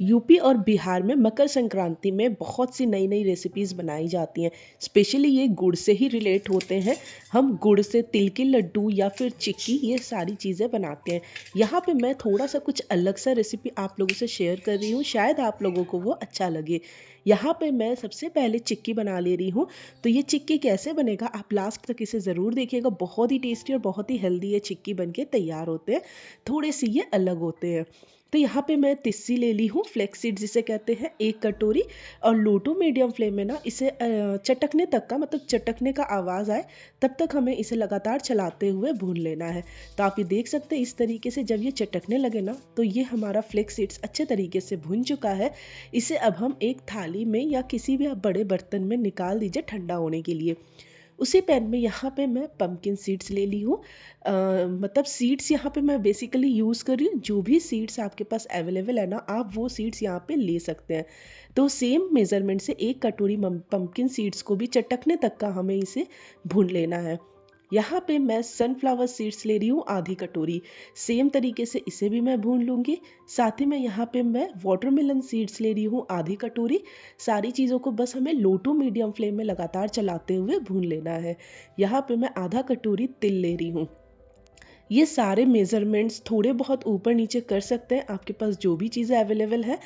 UP और बिहार में मकर संक्रांति में बहुत सी नई नई रेसिपीज़ बनाई जाती हैं। स्पेशली ये गुड़ से ही रिलेट होते हैं। हम गुड़ से तिल के लड्डू या फिर चिक्की ये सारी चीज़ें बनाते हैं। यहाँ पे मैं थोड़ा सा कुछ अलग सा रेसिपी आप लोगों से शेयर कर रही हूँ, शायद आप लोगों को वो अच्छा लगे। यहाँ पे मैं सबसे पहले चिक्की बना ले रही हूँ। तो ये चिक्की कैसे बनेगा आप लास्ट तक इसे ज़रूर देखिएगा। बहुत ही टेस्टी और बहुत ही हेल्दी ये चिक्की बन के तैयार होते हैं। थोड़े से ये अलग होते हैं। तो यहाँ पे मैं तिस्सी ले ली हूँ, फ्लेक्स सीड जिसे कहते हैं, 1 कटोरी। और लो टू मीडियम फ्लेम में ना इसे चटकने तक का, मतलब चटकने का आवाज़ आए तब तक हमें इसे लगातार चलाते हुए भून लेना है। तो आप ये देख सकते हैं इस तरीके से जब ये चटकने लगे ना तो ये हमारा फ्लेक्स सीड्स अच्छे तरीके से भुन चुका है। इसे अब हम एक थाली में या किसी भी आप बड़े बर्तन में निकाल दीजिए ठंडा होने के लिए। उसी पैन में यहाँ पे मैं पम्पकिन सीड्स ले ली हूँ। मतलब सीड्स यहाँ पे मैं बेसिकली यूज़ कर रही हूँ, जो भी सीड्स आपके पास अवेलेबल है ना आप वो सीड्स यहाँ पे ले सकते हैं। तो सेम मेज़रमेंट से 1 कटोरी पम्पकिन सीड्स को भी चटकने तक का हमें इसे भून लेना है। यहाँ पे मैं सनफ्लावर सीड्स ले रही हूँ आधी कटोरी। सेम तरीके से इसे भी मैं भून लूँगी। साथ ही में यहाँ पे मैं वाटरमेलन सीड्स ले रही हूँ आधी कटोरी। सारी चीज़ों को बस हमें लो टू मीडियम फ्लेम में लगातार चलाते हुए भून लेना है। यहाँ पे मैं आधा कटोरी तिल ले रही हूँ। ये सारे मेज़रमेंट्स थोड़े बहुत ऊपर नीचे कर सकते हैं, आपके पास जो भी चीज़ें अवेलेबल है।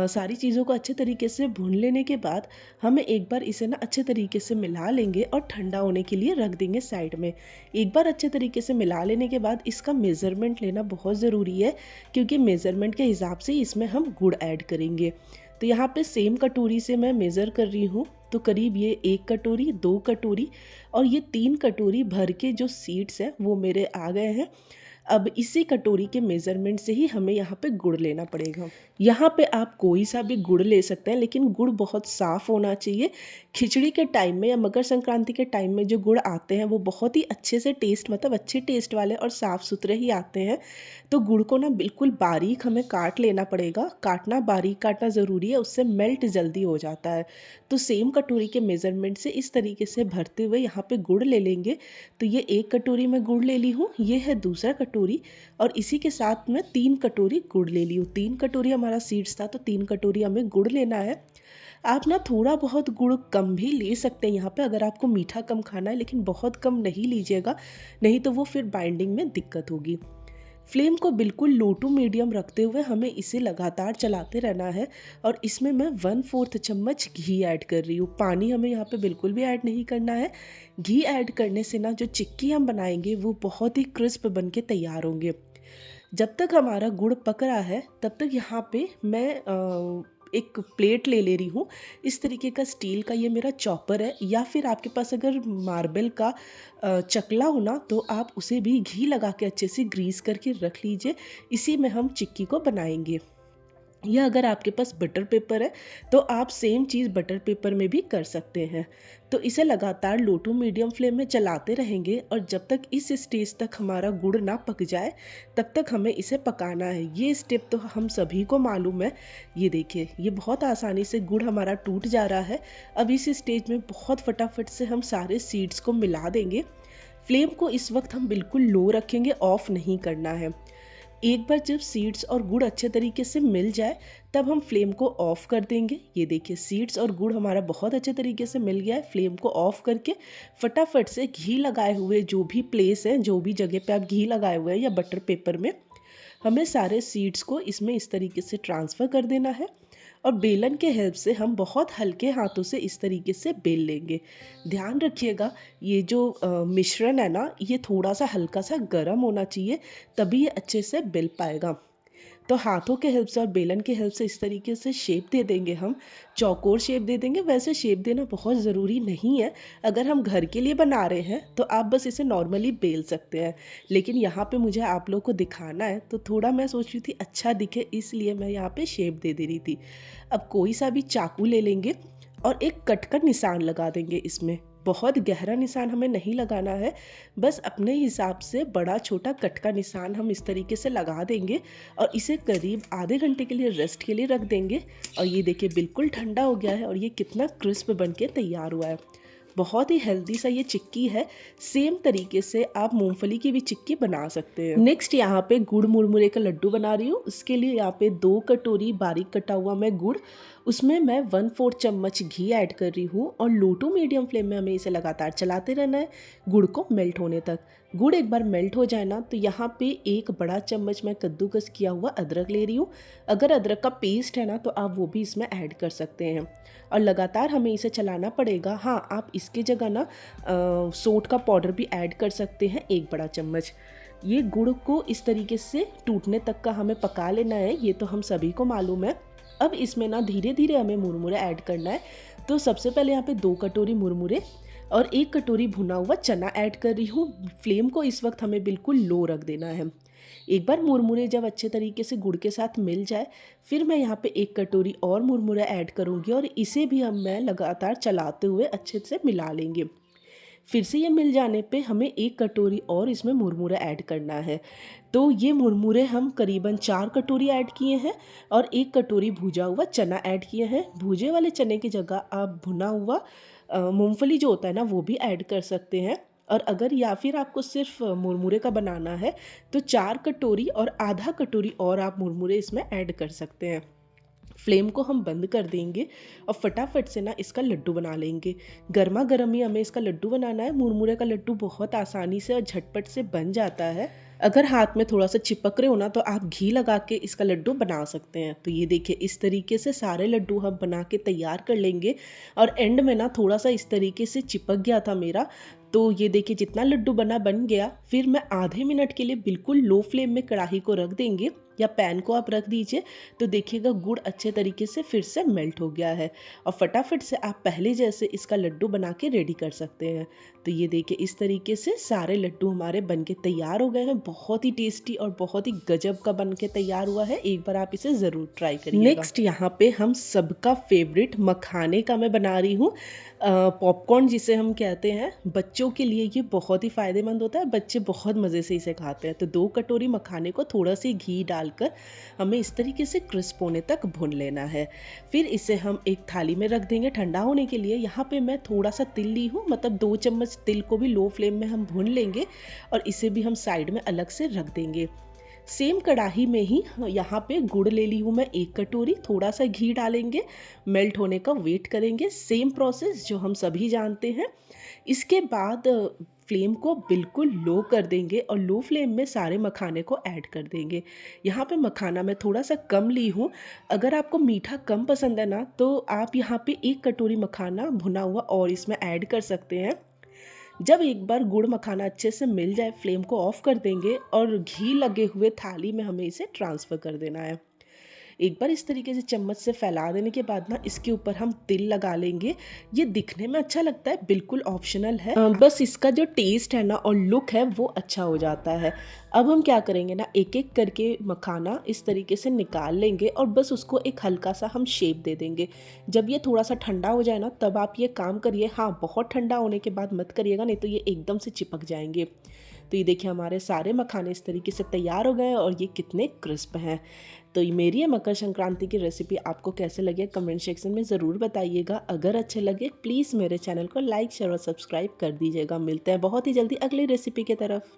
सारी चीज़ों को अच्छे तरीके से भून लेने के बाद हमें एक बार इसे ना अच्छे तरीके से मिला लेंगे और ठंडा होने के लिए रख देंगे साइड में। एक बार अच्छे तरीके से मिला लेने के बाद इसका मेज़रमेंट लेना बहुत ज़रूरी है, क्योंकि मेज़रमेंट के हिसाब से इसमें हम गुड़ ऐड करेंगे। तो यहाँ पे सेम कटोरी से मैं मेज़र कर रही हूँ, तो करीब ये 1 कटोरी, 2 कटोरी और ये 3 कटोरी भर के जो सीड्स हैं वो मेरे आ गए हैं। अब इसी कटोरी के मेज़रमेंट से ही हमें यहाँ पे गुड़ लेना पड़ेगा। यहाँ पे आप कोई सा भी गुड़ ले सकते हैं, लेकिन गुड़ बहुत साफ़ होना चाहिए। खिचड़ी के टाइम में या मकर संक्रांति के टाइम में जो गुड़ आते हैं वो बहुत ही अच्छे से टेस्ट, मतलब अच्छे टेस्ट वाले और साफ़ सुथरे ही आते हैं। तो गुड़ को ना बिल्कुल बारीक हमें काट लेना पड़ेगा। काटना, बारीक काटना ज़रूरी है, उससे मेल्ट जल्दी हो जाता है। तो सेम कटोरी के मेज़रमेंट से इस तरीके से भरते हुए यहाँ पे गुड़ ले लेंगे। तो ये 1 कटोरी मैं गुड़ ले ली हूँ, ये है दूसरा कटोरी। और इसी के साथ मैं 3 कटोरी गुड़ ले ली हूँ। 3 कटोरी हमारा सीड्स था तो 3 कटोरी हमें गुड़ लेना है। आप ना थोड़ा बहुत गुड़ कम भी ले सकते हैं यहाँ पे, अगर आपको मीठा कम खाना है, लेकिन बहुत कम नहीं लीजिएगा, नहीं तो वो फिर बाइंडिंग में दिक्कत होगी। फ्लेम को बिल्कुल लो टू मीडियम रखते हुए हमें इसे लगातार चलाते रहना है। और इसमें मैं 1/4 चम्मच घी ऐड कर रही हूँ। पानी हमें यहाँ पे बिल्कुल भी ऐड नहीं करना है। घी ऐड करने से ना जो चिक्की हम बनाएंगे वो बहुत ही क्रिस्प बन के तैयार होंगे। जब तक हमारा गुड़ पक रहा है तब तक यहाँ पे मैं एक प्लेट ले रही हूँ। इस तरीके का स्टील का ये मेरा चॉपर है, या फिर आपके पास अगर मार्बल का चकला हो ना तो आप उसे भी घी लगा के अच्छे से ग्रीस करके रख लीजिए। इसी में हम चिक्की को बनाएंगे। या अगर आपके पास बटर पेपर है तो आप सेम चीज़ बटर पेपर में भी कर सकते हैं। तो इसे लगातार लो टू मीडियम फ्लेम में चलाते रहेंगे और जब तक इस स्टेज तक हमारा गुड़ ना पक जाए तब तक हमें इसे पकाना है। ये स्टेप तो हम सभी को मालूम है। ये देखिए, ये बहुत आसानी से गुड़ हमारा टूट जा रहा है। अब इस स्टेज में बहुत फटाफट से हम सारे सीड्स को मिला देंगे। फ्लेम को इस वक्त हम बिल्कुल लो रखेंगे, ऑफ नहीं करना है। एक बार जब सीड्स और गुड़ अच्छे तरीके से मिल जाए तब हम फ्लेम को ऑफ़ कर देंगे। ये देखिए, सीड्स और गुड़ हमारा बहुत अच्छे तरीके से मिल गया है। फ्लेम को ऑफ़ करके फटाफट से घी लगाए हुए जो भी प्लेस है, जो भी जगह पे आप घी लगाए हुए हैं या बटर पेपर में, हमें सारे सीड्स को इसमें इस तरीके से ट्रांसफ़र कर देना है। और बेलन के हेल्प से हम बहुत हल्के हाथों से इस तरीके से बेल लेंगे। ध्यान रखिएगा, ये जो मिश्रण है ना, ये थोड़ा सा हल्का सा गर्म होना चाहिए, तभी ये अच्छे से बेल पाएगा। तो हाथों के हेल्प से और बेलन के हेल्प से इस तरीके से शेप दे देंगे हम। चौकोर शेप दे देंगे। वैसे शेप देना बहुत ज़रूरी नहीं है। अगर हम घर के लिए बना रहे हैं तो आप बस इसे नॉर्मली बेल सकते हैं, लेकिन यहाँ पे मुझे आप लोग को दिखाना है तो थोड़ा मैं सोच रही थी अच्छा दिखे, इसलिए मैं यहाँ पे शेप दे रही थी। अब कोई सा भी चाकू ले लेंगे और एक कट का निशान लगा देंगे इसमें। बहुत गहरा निशान हमें नहीं लगाना है, बस अपने हिसाब से बड़ा छोटा कट का निशान हम इस तरीके से लगा देंगे और इसे करीब आधे घंटे के लिए रेस्ट के लिए रख देंगे। और ये देखिए, बिल्कुल ठंडा हो गया है और ये कितना क्रिस्प बन के तैयार हुआ है। बहुत ही हेल्दी सा ये चिक्की है। सेम तरीके से आप मूंगफली की भी चिक्की बना सकते हैं। नेक्स्ट यहाँ पे गुड़ मुरमुरे का लड्डू बना रही हूँ। उसके लिए यहाँ पे 2 कटोरी बारीक कटा हुआ मैं गुड़, उसमें मैं 1/4 चम्मच घी ऐड कर रही हूँ और लो टू मीडियम फ्लेम में हमें इसे लगातार चलाते रहना है गुड़ को मेल्ट होने तक। गुड़ एक बार मेल्ट हो जाए ना तो यहाँ पे 1 बड़ा चम्मच मैं कद्दूकस किया हुआ अदरक ले रही हूँ। अगर अदरक का पेस्ट है ना तो आप वो भी इसमें ऐड कर सकते हैं और लगातार हमें इसे चलाना पड़ेगा। हाँ, आप इसकी जगह ना सोंठ का पाउडर भी ऐड कर सकते हैं 1 बड़ा चम्मच। ये गुड़ को इस तरीके से टूटने तक का हमें पका लेना है, ये तो हम सभी को मालूम है। अब इसमें ना धीरे धीरे हमें मुरमुरे ऐड करना है। तो सबसे पहले यहाँ पे 2 कटोरी मुरमुरे और 1 कटोरी भुना हुआ चना ऐड कर रही हूँ। फ्लेम को इस वक्त हमें बिल्कुल लो रख देना है। एक बार मुरमुरे जब अच्छे तरीके से गुड़ के साथ मिल जाए, फिर मैं यहाँ पे 1 कटोरी और मुरमुरे ऐड करूँगी और इसे भी मैं लगातार चलाते हुए अच्छे से मिला लेंगे। फिर से ये मिल जाने पे हमें 1 कटोरी और इसमें मुरमुरे ऐड करना है। तो ये मुरमुरे हम करीबन 4 कटोरी ऐड किए हैं और 1 कटोरी भुजा हुआ चना ऐड किए हैं। भुजे वाले चने की जगह आप भुना हुआ मूंगफली जो होता है ना वो भी ऐड कर सकते हैं। और अगर या फिर आपको सिर्फ मुरमुरे का बनाना है तो 4 कटोरी और आधा कटोरी और आप मुरमुरे इसमें ऐड कर सकते हैं। फ्लेम को हम बंद कर देंगे और फटाफट से ना इसका लड्डू बना लेंगे। गर्मा गर्म ही हमें इसका लड्डू बनाना है। मुरमुरे का लड्डू बहुत आसानी से और झटपट से बन जाता है। अगर हाथ में थोड़ा सा चिपक रहे हो ना तो आप घी लगा के इसका लड्डू बना सकते हैं। तो ये देखिए इस तरीके से सारे लड्डू हम बना के तैयार कर लेंगे और एंड में ना थोड़ा सा इस तरीके से चिपक गया था मेरा, तो ये देखिए जितना लड्डू बन गया। फिर मैं आधे मिनट के लिए बिल्कुल लो फ्लेम में कढ़ाई को रख देंगे या पैन को आप रख दीजिए। तो देखिएगा गुड़ अच्छे तरीके से फिर से मेल्ट हो गया है और फटाफट से आप पहले जैसे इसका लड्डू बना के रेडी कर सकते हैं। तो ये देखिए इस तरीके से सारे लड्डू हमारे बन के तैयार हो गए हैं। बहुत ही टेस्टी और बहुत ही गजब का बन के तैयार हुआ है। एक बार आप इसे ज़रूर ट्राई करिएगा। नेक्स्ट यहाँ पे हम सबका फेवरेट मखाने का मैं बना रही हूँ। पॉपकॉर्न जिसे हम कहते हैं, बच्चों के लिए ये बहुत ही फ़ायदेमंद होता है। बच्चे बहुत मज़े से इसे खाते हैं। तो 2 कटोरी मखाने को थोड़ा सी घी डालकर हमें इस तरीके से क्रिस्प होने तक भून लेना है। फिर इसे हम एक थाली में रख देंगे ठंडा होने के लिए। यहाँ पे मैं थोड़ा सा तिल ली हूँ, मतलब 2 चम्मच तिल को भी लो फ्लेम में हम भून लेंगे और इसे भी हम साइड में अलग से रख देंगे। सेम कढ़ाई में ही यहाँ पे गुड़ ले ली हूँ मैं 1 कटोरी, थोड़ा सा घी डालेंगे, मेल्ट होने का वेट करेंगे। सेम प्रोसेस जो हम सभी जानते हैं। इसके बाद फ्लेम को बिल्कुल लो कर देंगे और लो फ्लेम में सारे मखाने को ऐड कर देंगे। यहाँ पे मखाना मैं थोड़ा सा कम ली हूँ। अगर आपको मीठा कम पसंद है ना तो आप यहाँ पे 1 कटोरी मखाना भुना हुआ और इसमें ऐड कर सकते हैं। जब एक बार गुड़ मखाना अच्छे से मिल जाए, फ्लेम को ऑफ कर देंगे और घी लगे हुए थाली में हमें इसे ट्रांसफ़र कर देना है। एक बार इस तरीके से चम्मच से फैला देने के बाद ना इसके ऊपर हम तिल लगा लेंगे। ये दिखने में अच्छा लगता है, बिल्कुल ऑप्शनल है। बस इसका जो टेस्ट है ना और लुक है वो अच्छा हो जाता है। अब हम क्या करेंगे ना, एक एक करके मखाना इस तरीके से निकाल लेंगे और बस उसको एक हल्का सा हम शेप दे देंगे। जब ये थोड़ा सा ठंडा हो जाए ना तब आप ये काम करिए। हाँ, बहुत ठंडा होने के बाद मत करिएगा, नहीं तो ये एकदम से चिपक जाएंगे। तो ये देखिए हमारे सारे मखाने इस तरीके से तैयार हो गए हैं और ये कितने क्रिस्प हैं। तो ये मेरी ये मकर संक्रांति की रेसिपी आपको कैसे लगे कमेंट सेक्शन में ज़रूर बताइएगा। अगर अच्छे लगे प्लीज़ मेरे चैनल को लाइक शेयर और सब्सक्राइब कर दीजिएगा। मिलते हैं बहुत ही जल्दी अगली रेसिपी की तरफ।